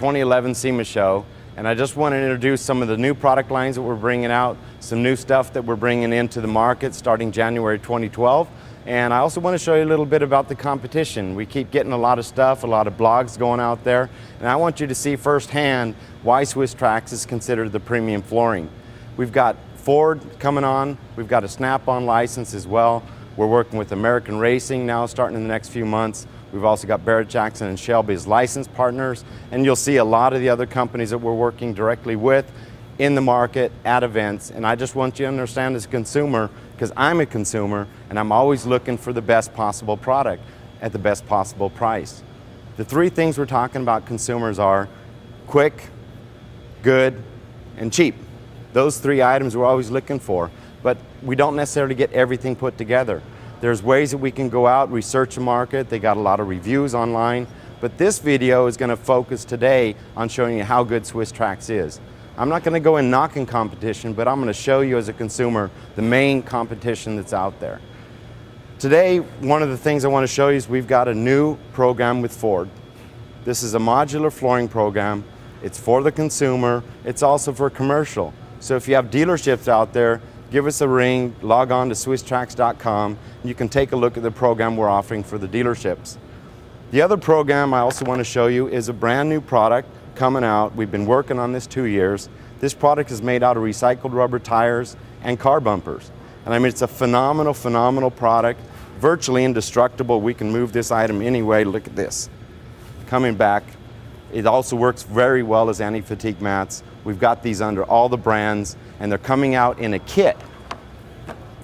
2011 Sema show, and I just want to introduce some of the new product lines that we're bringing out, some new stuff that we're bringing into the market starting January 2012. And I also want to show you a little bit about the competition. We keep getting a lot of stuff, a lot of blogs going out there, and I want you to see firsthand why Swisstrax is considered the premium flooring. We've got Ford coming on, we've got a Snap-on license as well. We're working with American Racing now starting in the next few months. We've also got Barrett-Jackson and Shelby as license partners, and you'll see a lot of the other companies that we're working directly with in the market at events. And I just want you to understand as a consumer, because I'm a consumer and I'm always looking for the best possible product at the best possible price. The three things we're talking about consumers are quick, good, and cheap. Those three items we're always looking for, but we don't necessarily get everything put together. There's ways that we can go out, research the market. They got a lot of reviews online, but this video is going to focus today on showing you how good Swisstrax is. I'm not going to go in knocking competition, but I'm going to show you as a consumer the main competition that's out there. Today, one of the things I want to show you is we've got a new program with Ford. This is a modular flooring program. It's for the consumer. It's also for commercial. So if you have dealerships out there, give us a ring, log on to Swisstrax.com, and you can take a look at the program we're offering for the dealerships. The other program I also want to show you is a brand new product coming out. We've been working on this 2 years. This product is made out of recycled rubber tires and car bumpers. And I mean, it's a phenomenal, phenomenal product, virtually indestructible. We can move this item anyway. Look at this. Coming back. It also works very well as anti-fatigue mats. We've got these under all the brands, and they're coming out in a kit.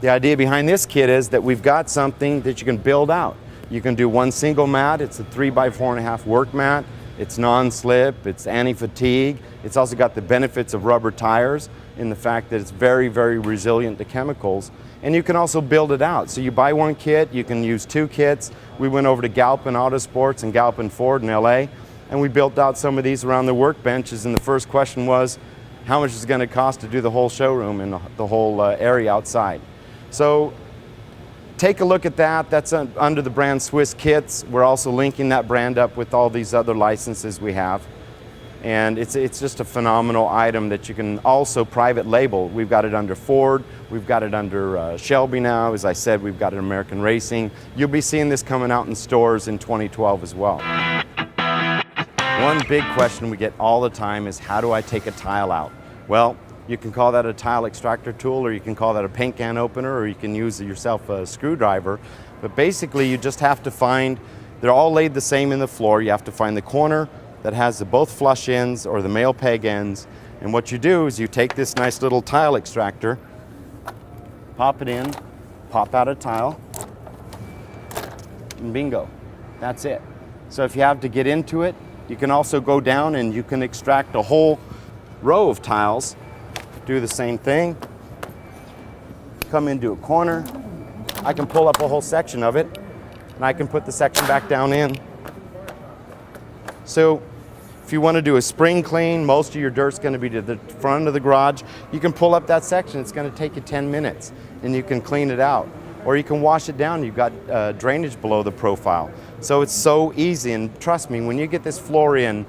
The idea behind this kit is that we've got something that you can build out. You can do one single mat. It's a 3x4.5 work mat. It's non-slip, it's anti-fatigue. It's also got the benefits of rubber tires in the fact that it's very, very resilient to chemicals. And you can also build it out. So you buy one kit, you can use two kits. We went over to Galpin Autosports and Galpin Ford in LA, and we built out some of these around the workbenches, and the first question was, how much is it going to cost to do the whole showroom and the whole area outside? So take a look at that. That's under the brand Swiss Kits. We're also linking that brand up with all these other licenses we have. And it's just a phenomenal item that you can also private label. We've got it under Ford. We've got it under Shelby now. As I said, we've got it American Racing. You'll be seeing this coming out in stores in 2012 as well. One big question we get all the time is, how do I take a tile out? Well, you can call that a tile extractor tool, or you can call that a paint can opener, or you can use yourself a screwdriver. But basically, you just have to find, they're all laid the same in the floor. You have to find the corner that has the both flush ends or the male peg ends. And what you do is you take this nice little tile extractor, pop it in, pop out a tile, and bingo, that's it. So if you have to get into it, you can also go down and you can extract a whole row of tiles. Do the same thing. Come into a corner. I can pull up a whole section of it, and I can put the section back down in. So if you want to do a spring clean, most of your dirt's going to be to the front of the garage. You can pull up that section. It's going to take you 10 minutes, and you can clean it out. Or you can wash it down. You've got drainage below the profile. So it's so easy, and trust me, when you get this floor in,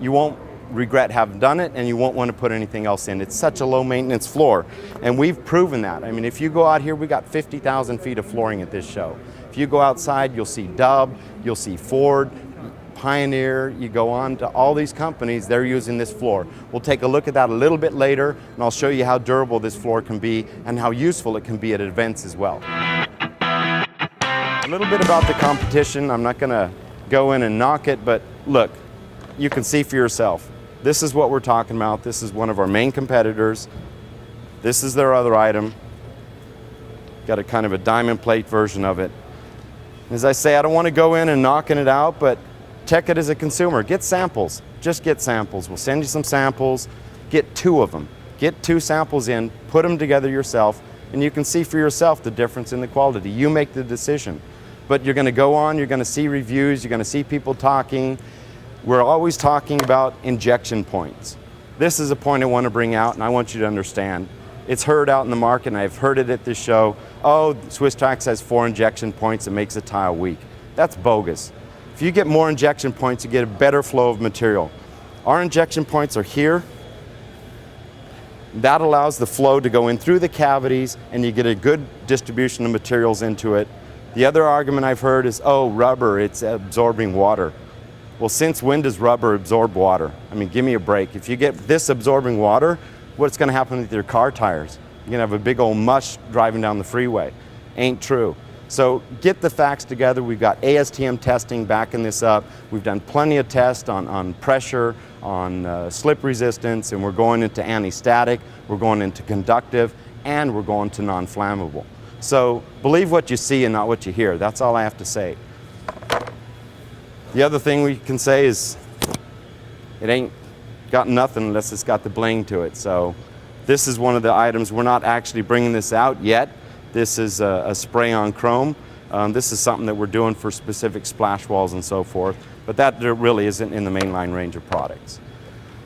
you won't regret having done it, and you won't want to put anything else in. It's such a low maintenance floor, and we've proven that. I mean, if you go out here, we got 50,000 feet of flooring at this show. If you go outside, you'll see Dub, you'll see Ford, Pioneer, you go on to all these companies, they're using this floor. We'll take a look at that a little bit later, and I'll show you how durable this floor can be and how useful it can be at events as well. A little bit about the competition. I'm not going to go in and knock it, but look, you can see for yourself. This is what we're talking about. This is one of our main competitors. This is their other item. Got a kind of a diamond plate version of it. As I say, I don't want to go in and knocking it out, but check it as a consumer. Get samples. Just get samples. We'll send you some samples. Get 2 of them. Get 2 samples in, put them together yourself, and you can see for yourself the difference in the quality. You make the decision. But you're going to go on, you're going to see reviews, you're going to see people talking. We're always talking about injection points. This is a point I want to bring out, and I want you to understand. It's heard out in the market, and I've heard it at this show. Oh, Swisstrax has 4 injection points, it makes a tile weak. That's bogus. If you get more injection points, you get a better flow of material. Our injection points are here. That allows the flow to go in through the cavities and you get a good distribution of materials into it. The other argument I've heard is, oh, rubber, it's absorbing water. Well, since when does rubber absorb water? I mean, give me a break. If you get this absorbing water, what's going to happen with your car tires? You're going to have a big old mush driving down the freeway. Ain't true. So get the facts together. We've got ASTM testing backing this up. We've done plenty of tests on pressure, on slip resistance, and we're going into anti-static, we're going into conductive, and we're going to non-flammable. So believe what you see and not what you hear. That's all I have to say. The other thing we can say is it ain't got nothing unless it's got the bling to it. So this is one of the items. We're not actually bringing this out yet. This is a spray-on chrome. This is something that we're doing for specific splash walls and so forth, but that really isn't in the mainline range of products.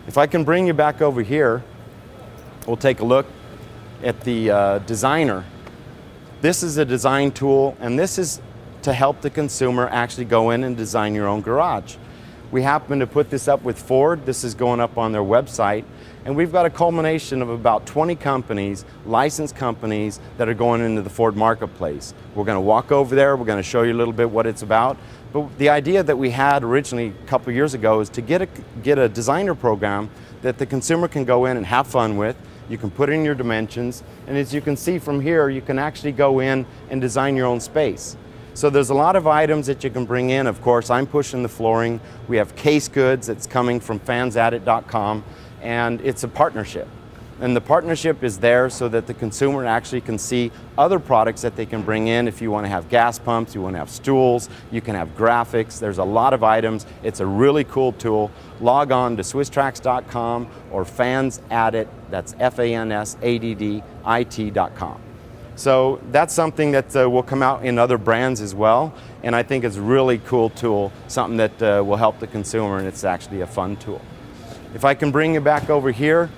If I can bring you back over here, we'll take a look at the designer. This is a design tool, and this is to help the consumer actually go in and design your own garage. We happen to put this up with Ford. This is going up on their website. And we've got a culmination of about 20 companies, licensed companies, that are going into the Ford marketplace. We're going to walk over there. We're going to show you a little bit what it's about. But the idea that we had originally a couple of years ago is to get a designer program that the consumer can go in and have fun with. You can put in your dimensions. And as you can see from here, you can actually go in and design your own space. So there's a lot of items that you can bring in. Of course, I'm pushing the flooring. We have case goods that's coming from fansadit.com. And it's a partnership. And the partnership is there so that the consumer actually can see other products that they can bring in. If you want to have gas pumps, you want to have stools, you can have graphics. There's a lot of items. It's a really cool tool. Log on to Swisstrax.com or fansadit, that's FANSADDIT.com. So that's something that will come out in other brands as well. And I think it's a really cool tool, something that will help the consumer, and it's actually a fun tool. If I can bring you back over here,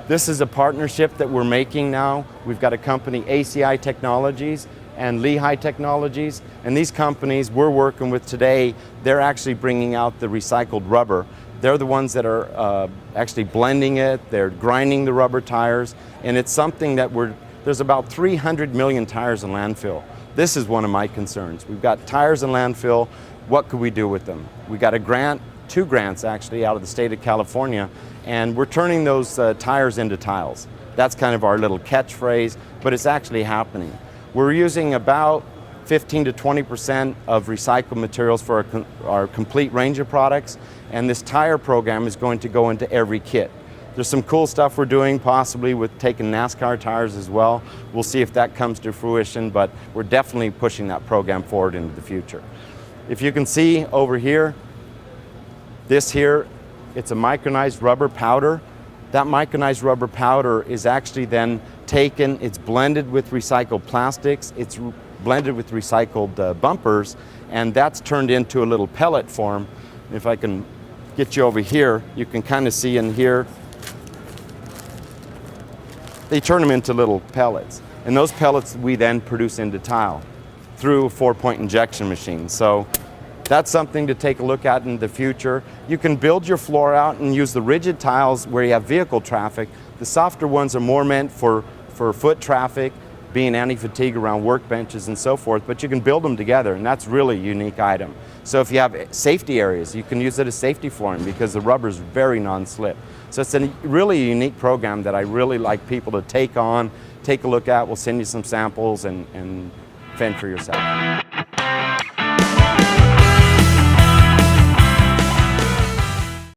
this is a partnership that we're making now. We've got a company, ACI Technologies and Lehigh Technologies, and these companies we're working with today, they're actually bringing out the recycled rubber. They're the ones that are actually blending it, they're grinding the rubber tires, and it's something that there's about 300 million tires in landfill. This is one of my concerns. We've got tires in landfill, what could we do with them? We got a grant, 2 grants actually out of the state of California, and we're turning those tires into tiles. That's kind of our little catchphrase, but it's actually happening. We're using about 15 to 20% of recycled materials for our complete range of products, and this tire program is going to go into every kit. There's some cool stuff we're doing possibly with taking NASCAR tires as well. We'll see if that comes to fruition, but we're definitely pushing that program forward into the future. If you can see over here, this here, it's a micronized rubber powder. That micronized rubber powder is actually then taken, it's blended with recycled plastics, it's blended with recycled bumpers, and that's turned into a little pellet form. If I can get you over here, you can kind of see in here, they turn them into little pellets. And those pellets we then produce into tile through a 4-point injection machine. So that's something to take a look at in the future. You can build your floor out and use the rigid tiles where you have vehicle traffic. The softer ones are more meant for foot traffic, being anti-fatigue around workbenches and so forth, but you can build them together, and that's really a unique item. So if you have safety areas, you can use it as safety flooring because the rubber is very non-slip. So it's a really unique program that I really like people to take on, take a look at. We'll send you some samples and fend for yourself.